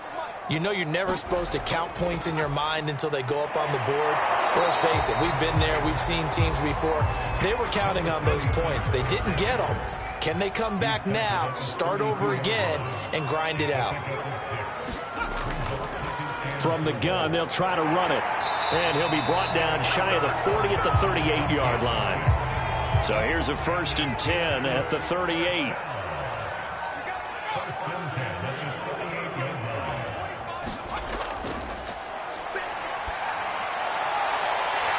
you know you're never supposed to count points in your mind until they go up on the board. But let's face it, we've been there. We've seen teams before. They were counting on those points. They didn't get them. Can they come back now, start over again, and grind it out? From the gun, they'll try to run it. And he'll be brought down shy of the 40 at the 38-yard line. So here's a 1st and 10 at the 38.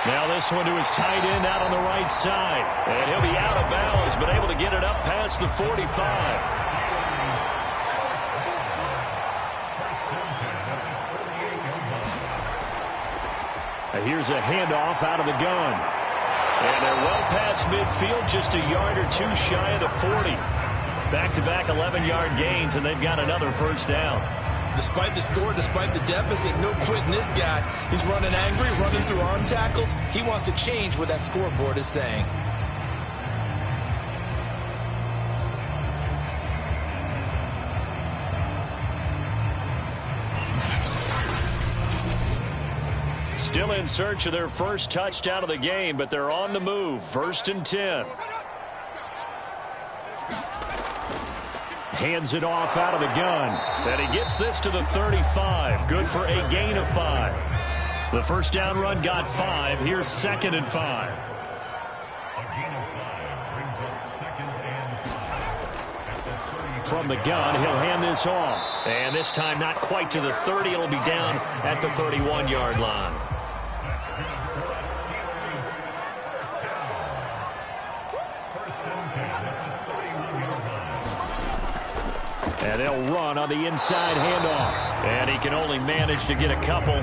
Now this one to his tight end out on the right side. And he'll be out of bounds, but able to get it up past the 45. And here's a handoff out of the gun. And they're well past midfield, just a yard or two shy of the 40. Back-to-back 11-yard gains, and they've got another first down. Despite the score, despite the deficit, no quitting this guy. He's running angry, running through arm tackles. He wants to change what that scoreboard is saying. Still in search of their first touchdown of the game, but they're on the move. 1st and 10. Hands it off out of the gun. And he gets this to the 35. Good for a gain of 5. The first down run got 5. Here's 2nd and 5. From the gun, he'll hand this off. And this time not quite to the 30. It'll be down at the 31-yard line. And they'll run on the inside handoff. And he can only manage to get a couple.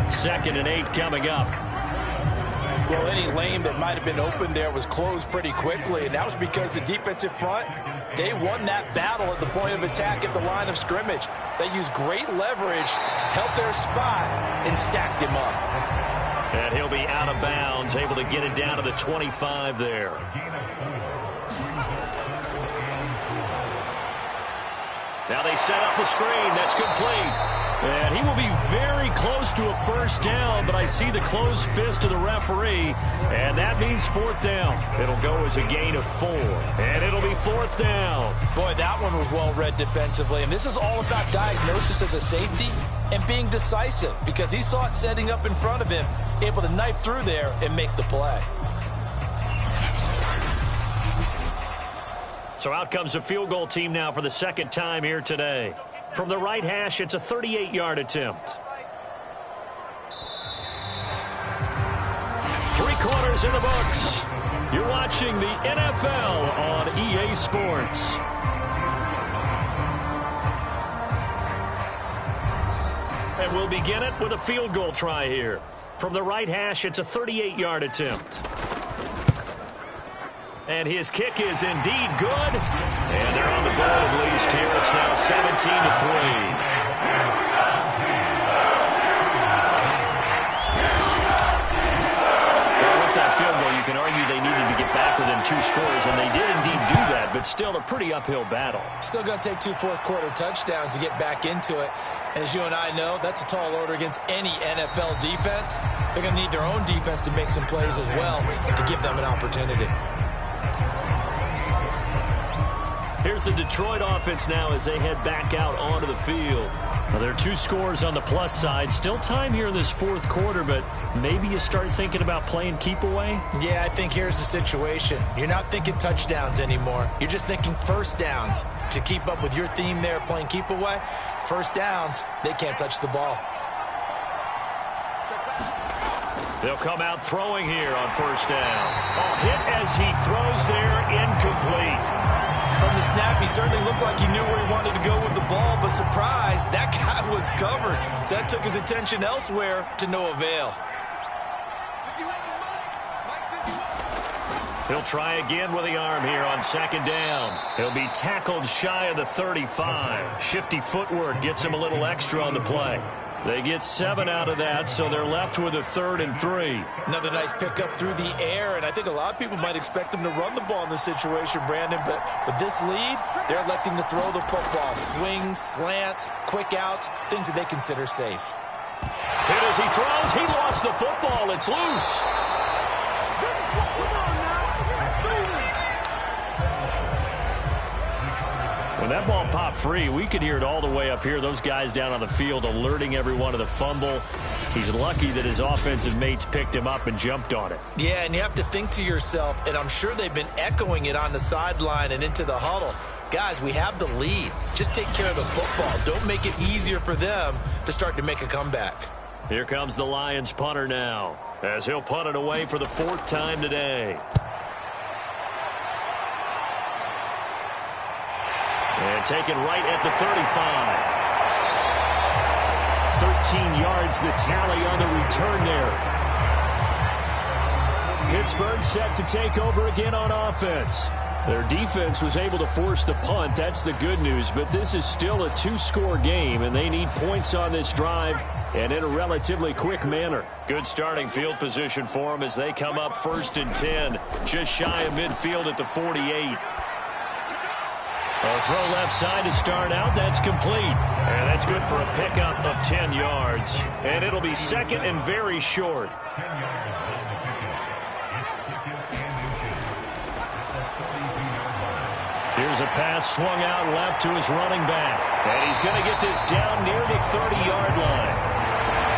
2nd and 8 coming up. Well, any lane that might have been open there was closed pretty quickly, and that was because the defensive front, they won that battle at the point of attack at the line of scrimmage. They used great leverage, held their spot, and stacked him up. And he'll be out of bounds, able to get it down to the 25 there. Now they set up the screen. That's complete. And he will be very close to a first down, but I see the closed fist of the referee, and that means 4th down. It'll go as a gain of 4. And it'll be 4th down. Boy, that one was well read defensively, and this is all about diagnosis as a safety and being decisive because he saw it setting up in front of him, able to knife through there and make the play. So out comes a field goal team now for the second time here today. From the right hash, it's a 38-yard attempt. 3 quarters in the books. You're watching the NFL on EA Sports. And we'll begin it with a field goal try here. From the right hash, it's a 38-yard attempt. And his kick is indeed good. And they're on the board at least here. It's now 17-3. You can argue they needed to get back within 2 scores, and they did indeed do that, but still a pretty uphill battle. Still going to take 2 fourth-quarter touchdowns to get back into it. And as you and I know, that's a tall order against any NFL defense. They're going to need their own defense to make some plays as well to give them an opportunity. Here's the Detroit offense now as they head back out onto the field. Well, there are 2 scores on the plus side. Still time here in this fourth quarter, but maybe you start thinking about playing keep away? Yeah, I think here's the situation. You're not thinking touchdowns anymore. You're just thinking first downs. To keep up with your theme there, playing keep away, first downs, they can't touch the ball. They'll come out throwing here on first down. A hit as he throws there, incomplete. From the snap, he certainly looked like he knew where he wanted to go with the ball, but surprise, that guy was covered. So that took his attention elsewhere to no avail. He'll try again with the arm here on second down. He'll be tackled shy of the 35. Shifty footwork gets him a little extra on the play. They get 7 out of that, so they're left with a 3rd and 3. Another nice pickup through the air, and I think a lot of people might expect them to run the ball in this situation, Brandon, but with this lead, they're electing to throw the football. Swings, slants, quick outs, things that they consider safe. Hit as he throws. He lost the football. It's loose. When that ball popped free, we could hear it all the way up here. Those guys down on the field alerting everyone of the fumble. He's lucky that his offensive mates picked him up and jumped on it. Yeah, and you have to think to yourself, and I'm sure they've been echoing it on the sideline and into the huddle. Guys, we have the lead. Just take care of the football. Don't make it easier for them to start to make a comeback. Here comes the Lions punter now, as he'll punt it away for the 4th time today. And taken right at the 35. 13 yards the tally on the return there. Pittsburgh set to take over again on offense. Their defense was able to force the punt. That's the good news. But this is still a 2-score game, and they need points on this drive and in a relatively quick manner. Good starting field position for them as they come up 1st and 10. Just shy of midfield at the 48. A throw left side to start out. That's complete. And that's good for a pickup of 10 yards. And it'll be 2nd and very short. Here's a pass swung out left to his running back. And he's going to get this down near the 30-yard line.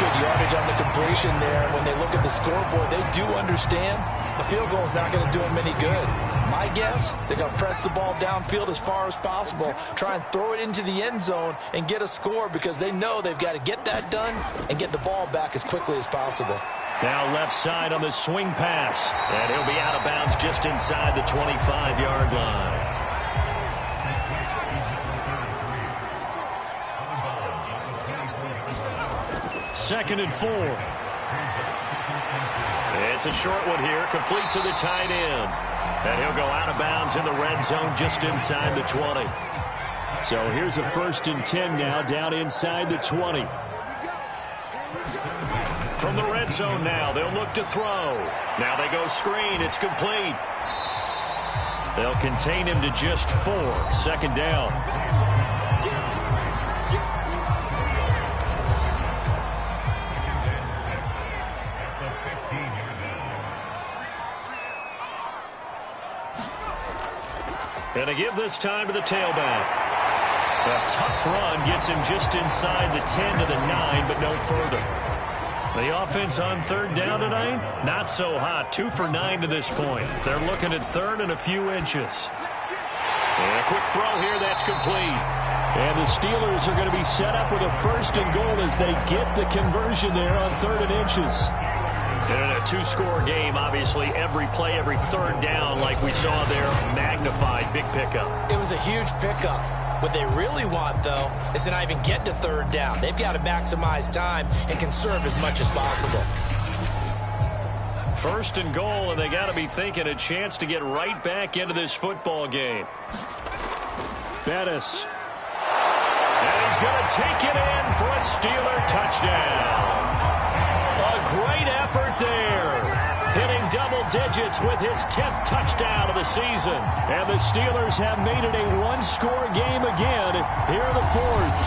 Good yardage on the completion there. When they look at the scoreboard, they do understand a field goal is not going to do them any good. My guess, they're going to press the ball downfield as far as possible, try and throw it into the end zone and get a score because they know they've got to get that done and get the ball back as quickly as possible. Now left side on the swing pass. And he'll be out of bounds just inside the 25-yard line. Second and 4. It's a short one here, complete to the tight end. And he'll go out of bounds in the red zone just inside the 20. So here's a 1st and 10 now, down inside the 20. From the red zone now, they'll look to throw. Now they go screen, it's complete. They'll contain him to just 4, 2nd down. And a give this time to the tailback. A tough run gets him just inside the 10 to the 9, but no further. The offense on 3rd down tonight, not so hot. 2 for 9 to this point. They're looking at 3rd and a few inches. And a quick throw here, that's complete. And the Steelers are going to be set up with a 1st and goal as they get the conversion there on 3rd and inches. And in a 2-score game, obviously, every play, every 3rd down, like we saw there, magnified, big pickup. It was a huge pickup. What they really want, though, is to not even get to 3rd down. They've got to maximize time and conserve as much as possible. 1st and goal, and they got to be thinking a chance to get right back into this football game. Bettis. And he's going to take it in for a Steeler touchdown. A great effort there. Hitting double digits with his 10th touchdown of the season. And the Steelers have made it a 1-score game again here in the 4th.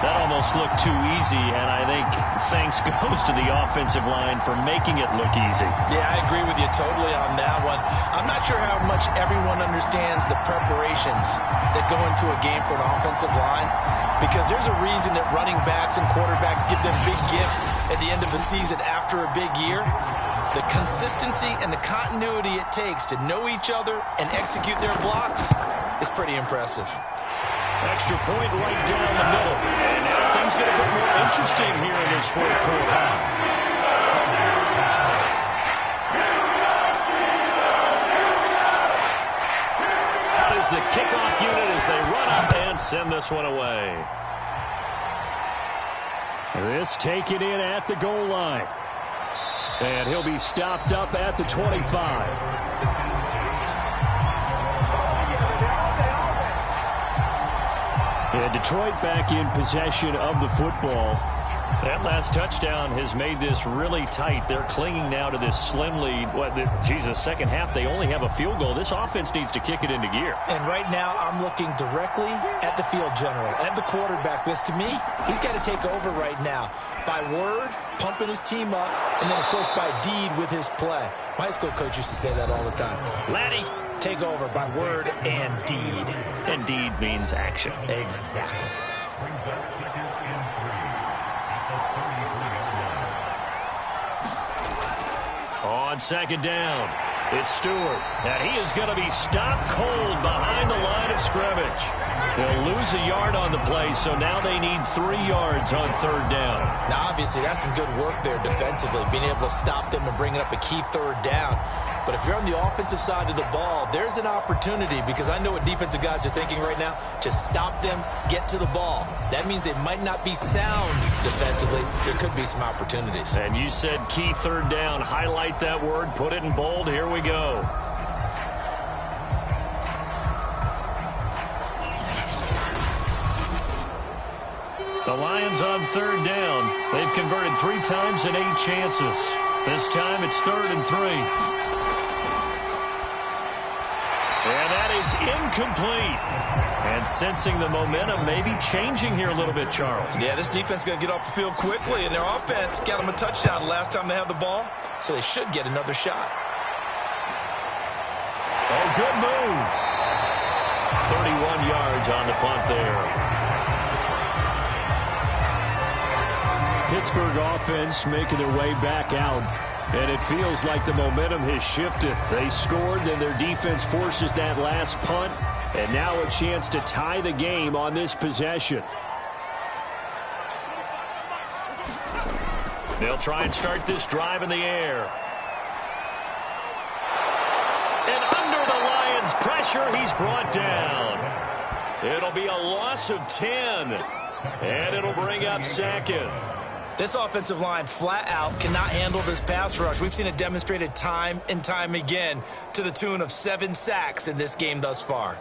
That almost looked too easy, and I think thanks goes to the offensive line for making it look easy. Yeah, I agree with you totally on that one. I'm not sure how much everyone understands the preparations that go into a game for an offensive line, because there's a reason that running backs and quarterbacks give them big gifts at the end of the season after a big year. The consistency and the continuity it takes to know each other and execute their blocks is pretty impressive. Extra point right down the middle. And now things get a bit more interesting here in this fourth quarter. That is the kickoff unit as they run up and send this one away. This taken in at the goal line. And he'll be stopped up at the 25. And Detroit back in possession of the football. That last touchdown has made this really tight. They're clinging now to this slim lead. Second half, they only have a field goal. This offense needs to kick it into gear. And right now, I'm looking directly at the field general, at the quarterback, because to me, he's got to take over right now. By word, pumping his team up, and then, of course, by deed with his play. My high school coach used to say that all the time. Laddie, take over by word and deed. And deed means action. Exactly. On second down, it's Stewart. And he is going to be stopped cold behind the line of scrimmage. They'll lose a yard on the play, so now they need 3 yards on third down. Now, obviously, that's some good work there defensively, being able to stop them and bringing up a key third down. But if you're on the offensive side of the ball, there's an opportunity, because I know what defensive guys are thinking right now. Just stop them, get to the ball. That means they might not be sound defensively. There could be some opportunities. And you said key third down. Highlight that word, put it in bold. Here we go. The Lions on third down. They've converted 3 times in 8 chances. This time it's 3rd and 3. And that is incomplete. And sensing the momentum maybe changing here a little bit, Charles. Yeah, this defense is going to get off the field quickly, and their offense got them a touchdown the last time they had the ball, so they should get another shot. Oh, good move. 31 yards on the punt there. Pittsburgh offense making their way back out. And it feels like the momentum has shifted. They scored, then their defense forces that last punt. And now a chance to tie the game on this possession. They'll try and start this drive in the air. And under the Lions' pressure, he's brought down. It'll be a loss of 10. And it'll bring up 2nd. This offensive line flat out cannot handle this pass rush. We've seen it demonstrated time and time again to the tune of 7 sacks in this game thus far.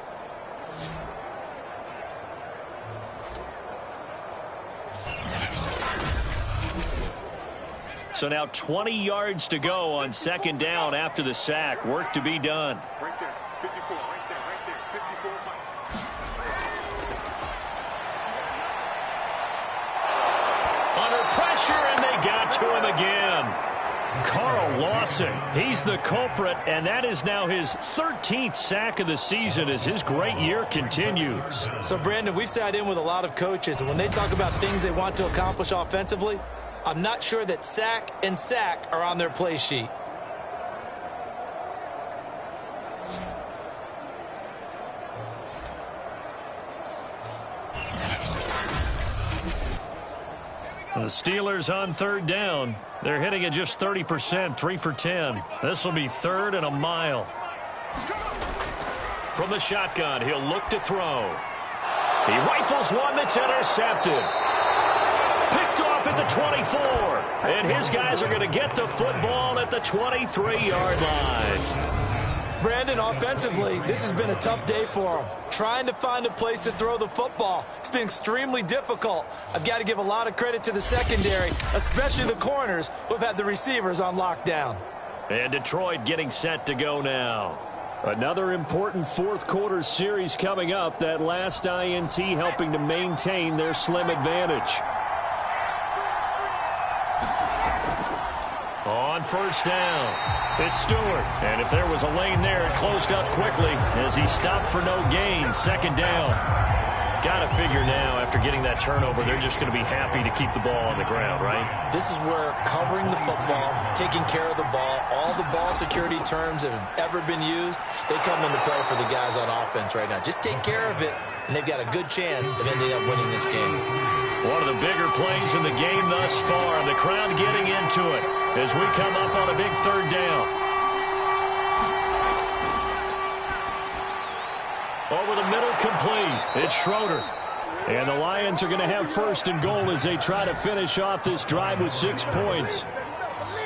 So now 20 yards to go on second down after the sack. Work to be done. Right there, 54, right there, 54. Under pressure, and they got to him again. Carl Lawson, he's the culprit, and that is now his 13th sack of the season as his great year continues. So, Brandon, we've sat in with a lot of coaches, and when they talk about things they want to accomplish offensively, I'm not sure that sack and sack are on their play sheet. The Steelers on third down. They're hitting at just 30%, 3 for 10. This will be 3rd and a mile. From the shotgun, he'll look to throw. He rifles one that's intercepted. Picked off at the 24. And his guys are going to get the football at the 23-yard line. Brandon, offensively, this has been a tough day for him. Trying to find a place to throw the football. It's been extremely difficult. I've got to give a lot of credit to the secondary, especially the corners who have had the receivers on lockdown. And Detroit getting set to go now. Another important fourth-quarter series coming up. That last INT helping to maintain their slim advantage. On first down, it's Stewart. And if there was a lane there, it closed up quickly as he stopped for no gain. Second down. Got to figure now, after getting that turnover, they're just going to be happy to keep the ball on the ground, right? This is where covering the football, taking care of the ball, all the ball security terms that have ever been used, they come into play for the guys on offense right now. Just take care of it, and they've got a good chance of ending up winning this game. One of the bigger plays in the game thus far, and the crowd getting into it as we come up on a big third down. Over the middle, complete. It's Schroeder. And the Lions are going to have first and goal as they try to finish off this drive with 6 points.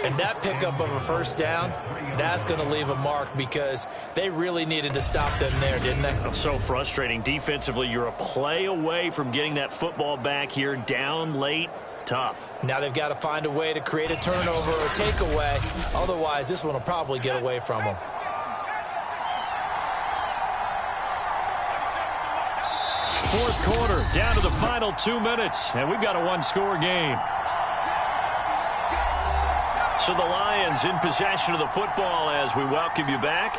And that pickup of a first down, that's going to leave a mark because they really needed to stop them there, didn't they? So frustrating. Defensively, you're a play away from getting that football back here, down late. Tough. Now they've got to find a way to create a turnover or takeaway. Otherwise, this one will probably get away from them. Fourth quarter, down to the final 2 minutes, and we've got a one-score game. So the Lions in possession of the football as we welcome you back.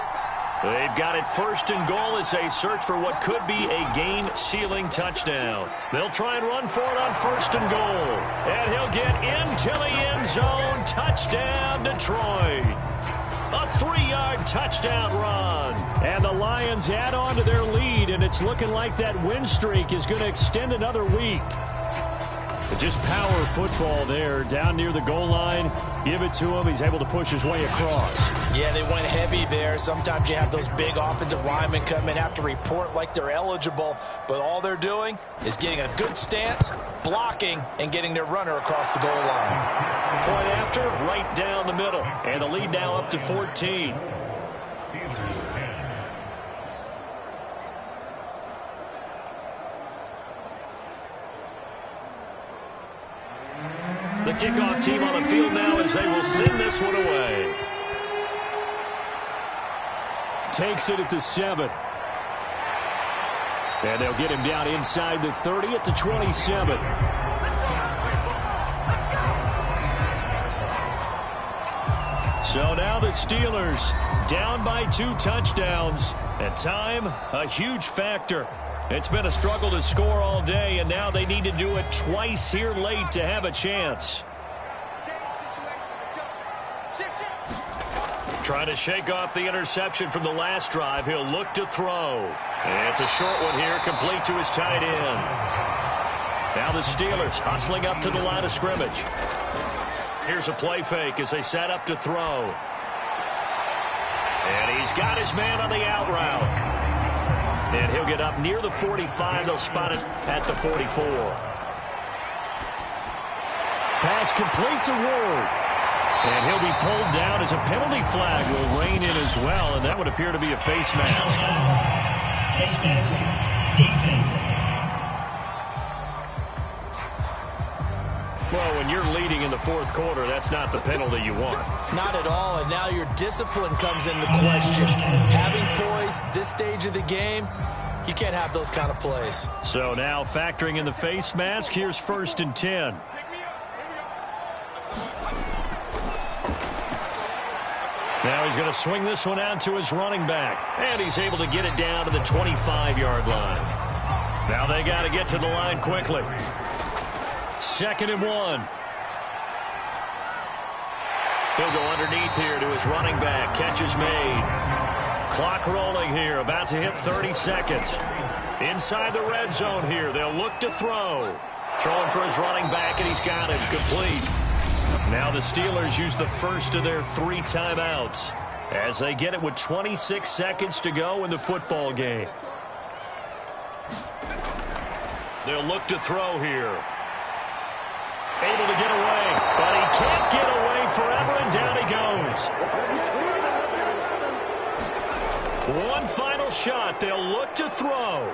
They've got it first and goal as they search for what could be a game-sealing touchdown. They'll try and run for it on first and goal. And he'll get into the end zone. Touchdown, Detroit. A 3-yard touchdown run. And the Lions add on to their lead, and it's looking like that win streak is going to extend another week. But just power football there down near the goal line. Give it to him. He's able to push his way across. Yeah, they went heavy there. Sometimes you have those big offensive linemen come in, have to report like they're eligible, but all they're doing is getting a good stance, blocking, and getting their runner across the goal line. Point after, right down the middle. And the lead now up to 14. The kickoff team on the field now as they will send this one away. Takes it at the 7. And they'll get him down inside the 30 at the 27. So now the Steelers down by 2 touchdowns. And time, a huge factor. It's been a struggle to score all day, and now they need to do it twice here late to have a chance. Trying to shake off the interception from the last drive. He'll look to throw. And it's a short one here, complete to his tight end. Now the Steelers hustling up to the line of scrimmage. Here's a play fake as they set up to throw. And he's got his man on the out route. And he'll get up near the 45. They'll spot it at the 44. Pass complete to Ward. And he'll be pulled down as a penalty flag will rein in as well. And that would appear to be a face mask. Face mask. Defense. Well, when you're leading in the fourth quarter, that's not the penalty you want. Not at all, and now your discipline comes into question. Having poise this stage of the game, you can't have those kind of plays. So now factoring in the face mask, here's first and 10. Now he's going to swing this one out to his running back. And he's able to get it down to the 25-yard line. Now they got to get to the line quickly. Second and 1. He'll go underneath here to his running back. Catch is made. Clock rolling here. About to hit 30 seconds. Inside the red zone here. They'll look to throw. Throwing for his running back, and he's got him. Complete. Now the Steelers use the first of their 3 timeouts as they get it with 26 seconds to go in the football game. They'll look to throw here. Able to get away, but he can't get away forever, and down he goes. One final shot. They'll look to throw.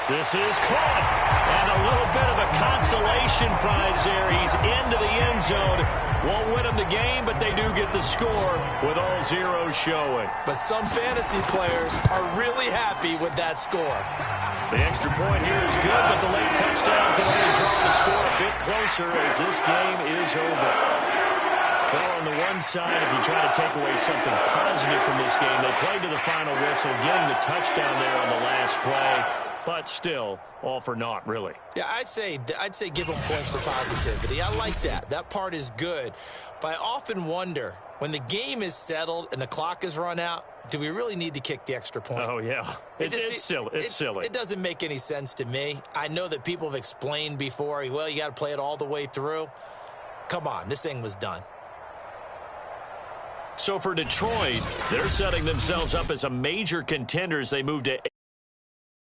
This is caught. And a little bit of a consolation prize there. He's into the end zone. Won't win him the game, but they do get the score with all zeros showing. But some fantasy players are really happy with that score. The extra point here is good, but the late touchdown can only draw the score a bit closer as this game is over. Well, on the one side, if you try to take away something positive from this game, they played to the final whistle, getting the touchdown there on the last play. But still, all for naught, really. Yeah, I'd say give them points for positivity. I like that. That part is good. But I often wonder, when the game is settled and the clock is run out, do we really need to kick the extra point? Oh, yeah. It's silly. It's silly. It doesn't make any sense to me. I know that people have explained before, well, you got to play it all the way through. Come on, this thing was done. So for Detroit, they're setting themselves up as a major contender as they move to